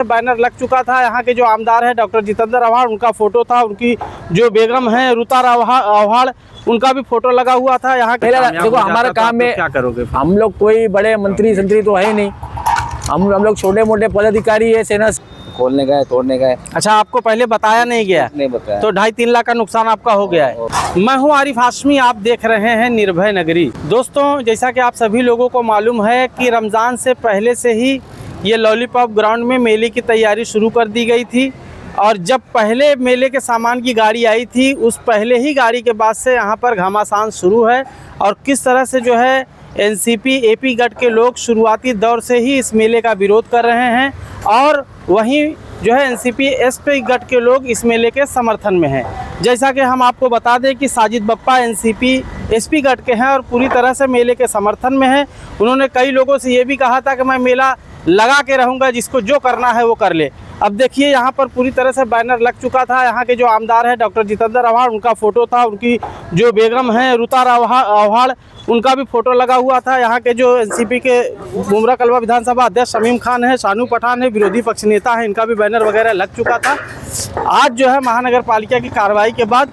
Banner लग चुका था। यहाँ के जो आमदार है डॉक्टर जितेंद्र आव्हाड, उनका फोटो था। उनकी जो बेगम है रुता आव्हाड, उनका भी फोटो लगा हुआ था। यहाँ के देखो हमारा काम में क्या करोगे? हम लोग कोई बड़े मंत्री संतरी तो है नहीं, हम लोग छोटे मोटे पदाधिकारी है। सेना खोलने का है, तोड़ने का है। अच्छा, आपको पहले बताया नहीं गया? नहीं बताया। तो 2.5-3 लाख का नुकसान आपका हो गया है। मैं हूं आरिफ हाशमी, आप देख रहे हैं निर्भय नगरी। दोस्तों, जैसा कि आप सभी लोगों को मालूम है कि रमज़ान से पहले से ही ये लॉलीपॉप ग्राउंड में मेले की तैयारी शुरू कर दी गई थी। और जब पहले मेले के सामान की गाड़ी आई थी, उस पहले ही गाड़ी के बाद से यहाँ पर घमासान शुरू है। और किस तरह से जो है एनसीपी एपी गट के लोग शुरुआती दौर से ही इस मेले का विरोध कर रहे हैं, और वहीं जो है एनसीपी एसपी गट के लोग इस मेले के समर्थन में हैं। जैसा कि हम आपको बता दें कि साजिद बप्पा एनसीपी एसपी गट के हैं और पूरी तरह से मेले के समर्थन में हैं। उन्होंने कई लोगों से ये भी कहा था कि मैं मेला लगा के रहूँगा, जिसको जो करना है वो कर ले। अब देखिए, यहाँ पर पूरी तरह से बैनर लग चुका था। यहाँ के जो आमदार है डॉक्टर जितेंद्र आव्हाड, उनका फोटो था। उनकी जो बेगम है रुता आव्हाड, उनका भी फोटो लगा हुआ था। यहाँ के जो एनसीपी के बुमरा कलवा विधानसभा अध्यक्ष शमीम खान है, शानू पठान है, विरोधी पक्ष नेता है, इनका भी बैनर वगैरह लग चुका था। आज जो है महानगर पालिका की कार्रवाई के बाद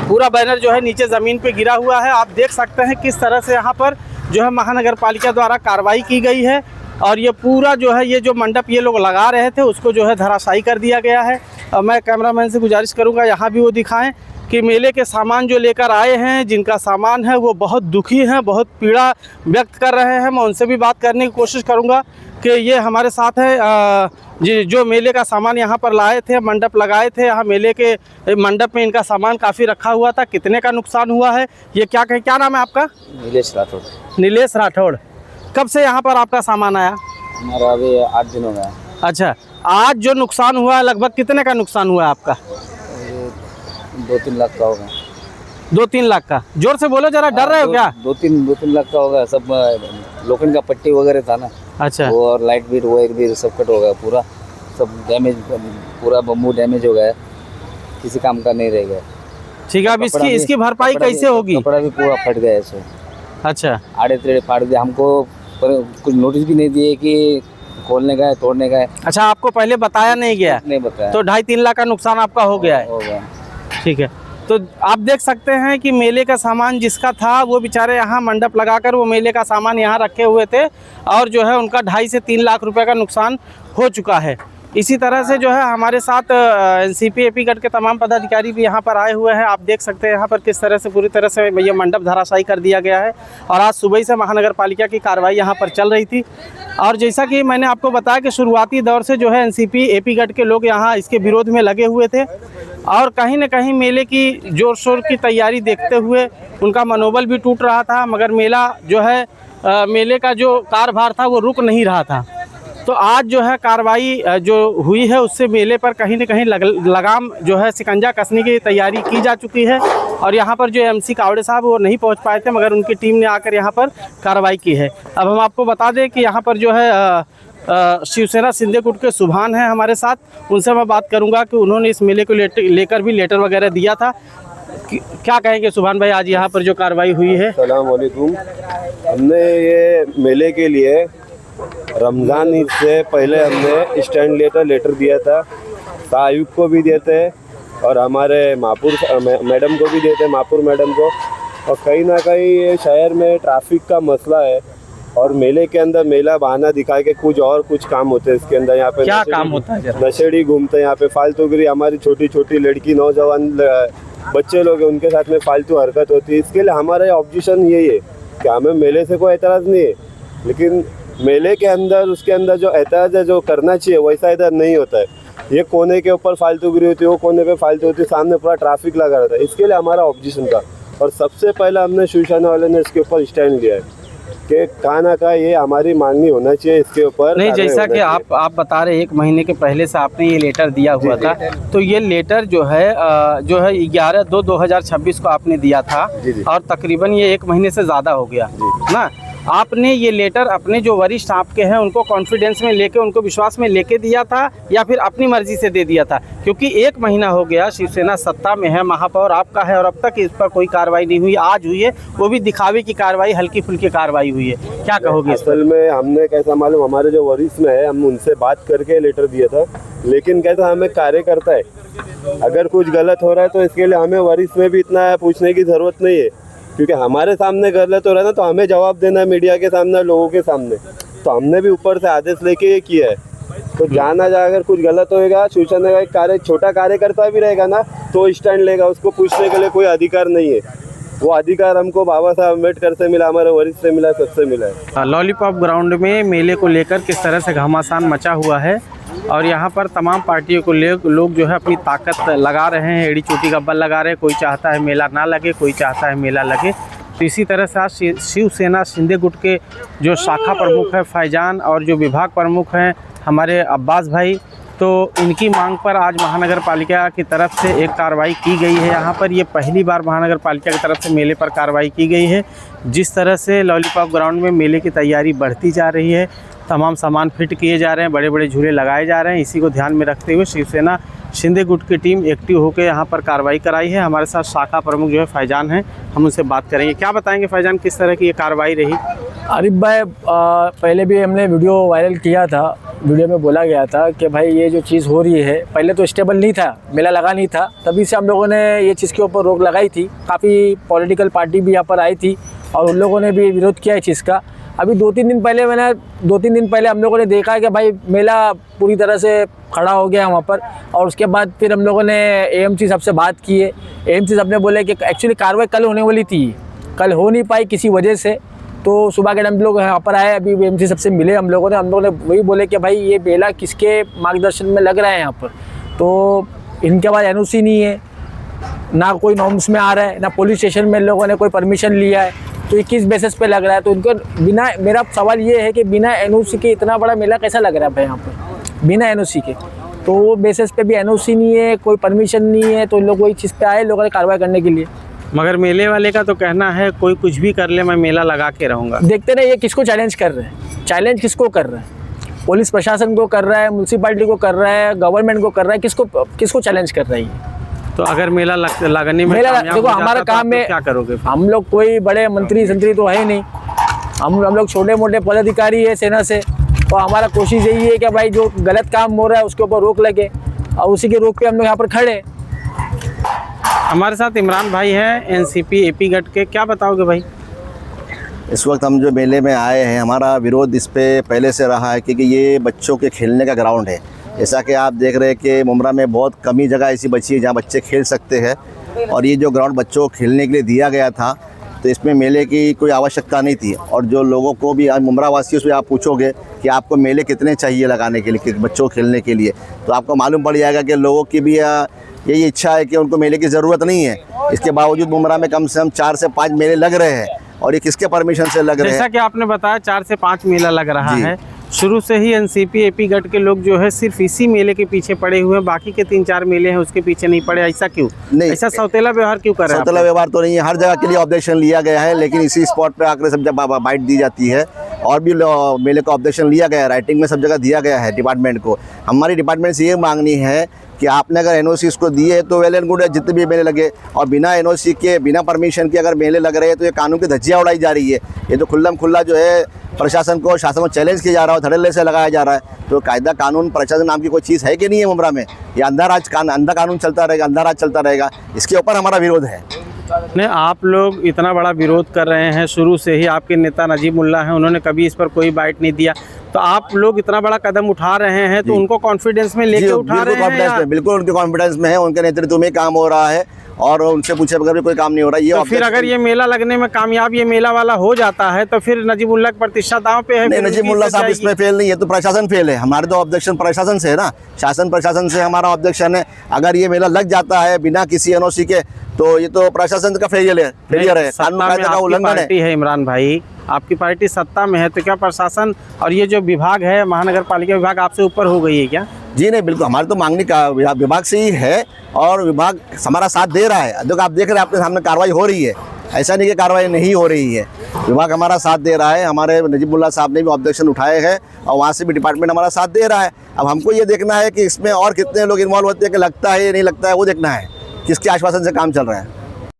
पूरा बैनर जो है नीचे ज़मीन पे गिरा हुआ है। आप देख सकते हैं किस तरह से यहाँ पर जो है महानगर पालिका द्वारा कार्रवाई की गई है। और ये पूरा जो है ये जो मंडप ये लोग लगा रहे थे, उसको जो है धराशायी कर दिया गया है। और मैं कैमरामैन से गुजारिश करूँगा यहाँ भी वो दिखाएं कि मेले के सामान जो लेकर आए हैं, जिनका सामान है वो बहुत दुखी हैं, बहुत पीड़ा व्यक्त कर रहे हैं। मैं उनसे भी बात करने की कोशिश करूँगा कि ये हमारे साथ है जो मेले का सामान यहाँ पर लाए थे, मंडप लगाए थे। यहाँ मेले के मंडप में इनका सामान काफ़ी रखा हुआ था। कितने का नुकसान हुआ है ये क्या नाम है आपका? नीलेश राठौड़। नीलेश राठौड़, कब से यहाँ पर आपका सामान आया? हमारा अभी 8 दिन हो गया। अच्छा, आज जो नुकसान हुआ है लगभग कितने का नुकसान हुआ है आपका? 2-3 लाख का होगा। 2-3 लाख का? जोर से बोलो जरा, डर रहे हो क्या? 2-3 लाख का होगा। सब लोखंड का पट्टी वगैरह था ना। अच्छा। वो और लाइट बीट वायर भी सब कट हो गया, पूरा सब डैमेज, पूरा बम्बू डैमेज हो गया, किसी काम का नहीं रह गया। ठीक है, अब इसकी भरपाई कैसे होगी? कपड़ा भी पूरा फट गया है। अच्छा, आड़े तेड़े फाड़ दिया हमको, पर कुछ नोटिस भी नहीं दिए कि खोलने का है, तोड़ने का है। अच्छा, आपको पहले बताया नहीं गया? नहीं बताया। तो 2.5-3 लाख का नुकसान आपका हो गया है। ठीक है, तो आप देख सकते हैं कि मेले का सामान जिसका था वो बेचारे यहाँ मंडप लगाकर वो मेले का सामान यहाँ रखे हुए थे, और जो है उनका 2.5 से 3 लाख रुपए का नुकसान हो चुका है। इसी तरह से जो है हमारे साथ एनसीपी एपी गट के तमाम पदाधिकारी भी यहाँ पर आए हुए हैं। आप देख सकते हैं यहाँ पर किस तरह से पूरी तरह से ये मंडप धराशायी कर दिया गया है। और आज सुबह से महानगर पालिका की कार्रवाई यहाँ पर चल रही थी। और जैसा कि मैंने आपको बताया कि शुरुआती दौर से जो है एनसीपी एपी गट के लोग यहाँ इसके विरोध में लगे हुए थे, और कहीं न कहीं मेले की जोर शोर की तैयारी देखते हुए उनका मनोबल भी टूट रहा था। मगर मेला जो है मेले का जो कार्यभार था वो रुक नहीं रहा था। तो आज जो है कार्रवाई जो हुई है उससे मेले पर कहीं न कहीं लगाम जो है शिकंजा कसने की तैयारी की जा चुकी है। और यहाँ पर जो एमसी कावड़े साहब वो नहीं पहुँच पाए थे, मगर उनकी टीम ने आकर यहाँ पर कार्रवाई की है। अब हम आपको बता दें कि यहाँ पर जो है शिवसेना सिंधे गुट के सुभान हैं हमारे साथ, उनसे मैं बात करूँगा कि उन्होंने इस मेले को लेकर भी लेटर वगैरह दिया था। क्या कहेंगे सुभान भाई, आज यहाँ पर जो कार्रवाई हुई है? अस्सलाम वालेकुम। हमने ये मेले के लिए रमज़ान ईद से पहले हमने स्टैंड लेटर दिया था। आयुक्त को भी देते और हमारे मापुर मैडम को भी देते, मापुर मैडम को। और कहीं ना कहीं ये शहर में ट्रैफिक का मसला है, और मेले के अंदर मेला बहाना दिखा के कुछ काम होते हैं इसके अंदर। यहाँ पे क्या काम होता है? नशेड़ी घूमते हैं यहाँ पे, फालतूगिरी, हमारी छोटी छोटी लड़की नौजवान बच्चे लोग हैं उनके साथ में फालतू हरकत होती है। इसके लिए हमारा ऑब्जेक्शन यही है कि हमें मेले से कोई एतराज़ नहीं है, लेकिन मेले के अंदर उसके अंदर जो एतराज़ है जो करना चाहिए वैसा इधर नहीं होता है। ये कोने के ऊपर फालतूगिरी होती है, वो कोने पे फालतू होती है, सामने पूरा ट्रैफिक लगा रहता है। इसके लिए हमारा ऑब्जेक्शन था, और सबसे पहले हमने शिवसेना वाले ने इसके ऊपर स्टैंड लिया है कि कहाँ ना कहाँ ये हमारी मांगनी होना चाहिए इसके ऊपर। नहीं, जैसा कि आप बता रहे 1 महीने के पहले से आपने ये लेटर दिया हुआ था, तो ये लेटर जो है 11/2/2026 को आपने दिया था, और तकरीबन ये 1 महीने से ज़्यादा हो गया ना। आपने ये लेटर अपने जो वरिष्ठ आपके हैं उनको कॉन्फिडेंस में लेके, उनको विश्वास में लेके दिया था या फिर अपनी मर्जी से दे दिया था? क्योंकि 1 महीना हो गया शिवसेना सत्ता में है, महापौर आपका है, और अब तक इस पर कोई कार्रवाई नहीं हुई। आज हुई है, वो भी दिखावे की कार्रवाई, हल्की फुल्की कार्रवाई हुई है। क्या कहोगे इस पर? असल में हमने कैसा मालूम, हमारे जो वरिष्ठ में है, हम उनसे बात करके लेटर दिया था, लेकिन कैसा हमें कार्यकर्ता है, अगर कुछ गलत हो रहा है तो इसके लिए हमें वरिष्ठ में भी इतना पूछने की ज़रूरत नहीं है, क्योंकि हमारे सामने गलत हो रहा है ना तो हमें जवाब देना है, मीडिया के सामने, लोगों के सामने। तो हमने भी ऊपर से आदेश लेके ये किया है। तो जाना जा, अगर कुछ गलत होएगा, शिवसेना का एक छोटा कार्यकर्ता भी रहेगा ना तो स्टैंड लेगा, उसको पूछने के लिए कोई अधिकार नहीं है। वो अधिकार हमको बाबा साहब अम्बेडकर से मिला, हमारे वरिष्ठ से मिला, सबसे मिला है। लॉलीपॉप ग्राउंड में मेले को लेकर किस तरह से घमासान मचा हुआ है, और यहाँ पर तमाम पार्टियों को लोग जो है अपनी ताकत लगा रहे हैं, एड़ी चोटी का बल लगा रहे हैं। कोई चाहता है मेला ना लगे, कोई चाहता है मेला लगे। तो इसी तरह से आज शिवसेना शिंदे गुट के जो शाखा प्रमुख है फैजान, और जो विभाग प्रमुख हैं हमारे अब्बास भाई, तो इनकी मांग पर आज महानगर पालिका की तरफ से एक कार्रवाई की गई है। यहाँ पर ये पहली बार महानगर पालिका की तरफ से मेले पर कार्रवाई की गई है। जिस तरह से लॉलीपॉप ग्राउंड में मेले की तैयारी बढ़ती जा रही है, तमाम सामान फिट किए जा रहे हैं, बड़े बड़े झूले लगाए जा रहे हैं, इसी को ध्यान में रखते हुए शिवसेना शिंदे गुट की टीम एक्टिव होकर यहाँ पर कार्रवाई कराई है। हमारे साथ शाखा प्रमुख जो है फैजान हैं, हम उनसे बात करेंगे। क्या बताएंगे फैजान, किस तरह की ये कार्रवाई रही? आरिफ भाई, पहले भी हमने वीडियो वायरल किया था, वीडियो में बोला गया था कि भाई ये जो चीज़ हो रही है, पहले तो स्टेबल नहीं था, मेला लगा नहीं था, तभी से हम लोगों ने ये चीज़ के ऊपर रोक लगाई थी। काफ़ी पॉलिटिकल पार्टी भी यहाँ पर आई थी और उन लोगों ने भी विरोध किया इस चीज़ का। अभी 2-3 दिन पहले हम लोगों ने देखा है कि भाई मेला पूरी तरह से खड़ा हो गया वहाँ पर, और उसके बाद फिर हम लोगों ने एएमसी साहब से बात की है। एएमसी साहब ने बोले कि एक्चुअली कार्रवाई कल होने वाली थी, कल हो नहीं पाई किसी वजह से। तो सुबह के टाइम लोग यहाँ पर आए, अभी एएमसी सबसे मिले हम लोगों ने वही बोले कि भाई ये मेला किसके मार्गदर्शन में लग रहा है यहाँ पर, तो इनके पास एनओसी नहीं है, ना कोई नॉर्म्स में आ रहा है, ना पुलिस स्टेशन में लोगों ने कोई परमिशन लिया है, तो ये किस बेसिस पे लग रहा है? तो उनको बिना, मेरा सवाल ये है कि बिना एनओसी के इतना बड़ा मेला कैसा लग रहा है भाई यहाँ पर, बिना एनओसी के? तो वो बेसिस पे भी एनओसी नहीं है, कोई परमिशन नहीं है, तो लोग वही चीज़ पे आए लोगों ने कार्रवाई करने के लिए। मगर मेले वाले का तो कहना है कोई कुछ भी कर ले, मैं मेला लगा के रहूँगा। देखते ना ये किसको चैलेंज कर रहे हैं, चैलेंज किसको कर रहे हैं? पुलिस प्रशासन को कर रहा है, म्यूनसिपालिटी को कर रहा है, गवर्नमेंट को कर रहा है, किसको चैलेंज कर रहा है ये? तो अगर मेला लगने में देखो हमारा काम में क्या करोगे? हम लोग कोई बड़े मंत्री संतरी तो है नहीं, हम लोग छोटे मोटे पदाधिकारी है सेना से, तो हमारा कोशिश यही है कि भाई जो गलत काम हो रहा है उसके ऊपर रोक लगे, और उसी के रोक पे हम लोग यहाँ पर खड़े। हमारे साथ इमरान भाई हैं, एनसीपी एपी गट के। क्या बताओगे भाई? इस वक्त हम जो मेले में आए हैं, हमारा विरोध इस पे पहले से रहा है क्योंकि ये बच्चों के खेलने का ग्राउंड है। जैसा कि आप देख रहे हैं कि मुमरा में बहुत कम ही जगह ऐसी बची है जहाँ बच्चे खेल सकते हैं, और ये जो ग्राउंड बच्चों को खेलने के लिए दिया गया था, तो इसमें मेले की कोई आवश्यकता नहीं थी। और जो लोगों को भी आज मुमरा वासियों से आप पूछोगे कि आपको मेले कितने चाहिए लगाने के लिए, बच्चों को खेलने के लिए, तो आपको मालूम पड़ जाएगा कि लोगों की भी यही इच्छा है कि उनको मेले की ज़रूरत नहीं है। इसके बावजूद मुमरा में कम से कम 4 से 5 मेले लग रहे हैं, और ये किसके परमिशन से लग रहे हैं? जैसा कि आपने बताया 4 से 5 मेला लग रहा है। शुरू से ही एनसीपी एपी गट के लोग जो है सिर्फ इसी मेले के पीछे पड़े हुए हैं, बाकी के 3-4 मेले हैं उसके पीछे नहीं पड़े। ऐसा क्यों? नहीं, ऐसा सौतेला व्यवहार क्यों कर रहे हैं? सौतेला व्यवहार तो नहीं है, हर जगह के लिए ऑब्जेक्शन लिया गया है, लेकिन इसी स्पॉट पे आकर सब जगह बाइट दी जाती है। और भी मेले का ऑब्जेक्शन लिया गया है, राइटिंग में सब जगह दिया गया है डिपार्टमेंट को। हमारी डिपार्टमेंट से ये मांगनी है कि आपने अगर एनओसी इसको दिए है तो वेल एंड गुड है, जितने भी मेले लगे, और बिना एनओसी के, बिना परमिशन के अगर मेले लग रहे हैं तो ये कानून की धज्जियाँ उड़ाई जा रही है। ये तो खुल्ला जो है प्रशासन को, शासन को चैलेंज किया जा रहा है, धड़ल्ले से लगाया जा रहा है। तो कायदा कानून प्रशासन नाम की कोई चीज़ है कि नहीं है मुमरा में? ये अंधा कानून चलता रहेगा, अंधा राज चलता रहेगा। इसके ऊपर हमारा विरोध है। नहीं, आप लोग इतना बड़ा विरोध कर रहे हैं, शुरू से ही आपके नेता नजीमुल्लाह हैं, उन्होंने कभी इस पर कोई बाइट नहीं दिया, तो आप लोग इतना बड़ा कदम उठा रहे हैं, तो उनको कॉन्फिडेंस में लेके उठा रहे हैं? बिल्कुल उनके कॉन्फिडेंस में है, उनके नेतृत्व में काम हो रहा है, और उनसे पूछे बगैर भी कोई काम नहीं हो रहा है। ये तो फिर अगर ये मेला लगने में कामयाब ये मेला वाला हो जाता है तो फिर नजीमुल्लाह की प्रतिष्ठा दांव पे है? नहीं, नजीमुल्लाह साहब इसमें फेल नहीं है, तो प्रशासन फेल है। हमारे तो ऑब्जेक्शन प्रशासन से है ना, शासन प्रशासन से हमारा ऑब्जेक्शन है। अगर ये मेला लग जाता है बिना किसी एनओसी के, तो ये तो प्रशासन का फेलियर है, कानून कायदे का उल्लंघन है। इमरान भाई, आपकी पार्टी सत्ता में है, तो क्या प्रशासन और ये जो विभाग है, महानगर पालिका विभाग, आपसे ऊपर हो गई है क्या? जी नहीं, बिल्कुल हमारे तो मांगनी का विभाग से ही है, और विभाग हमारा साथ दे रहा है। देखो आप देख रहे हैं, आपके सामने कार्रवाई हो रही है, ऐसा नहीं कि कार्रवाई नहीं हो रही है। विभाग हमारा साथ दे रहा है, हमारे नजीबुल्ला साहब ने भी ऑब्जेक्शन उठाए हैं और वहाँ से भी डिपार्टमेंट हमारा साथ दे रहा है। अब हमको ये देखना है कि इसमें और कितने लोग इन्वॉल्व होते हैं, कि लगता है या नहीं लगता है, वो देखना है, किसके आश्वासन से काम चल रहा है।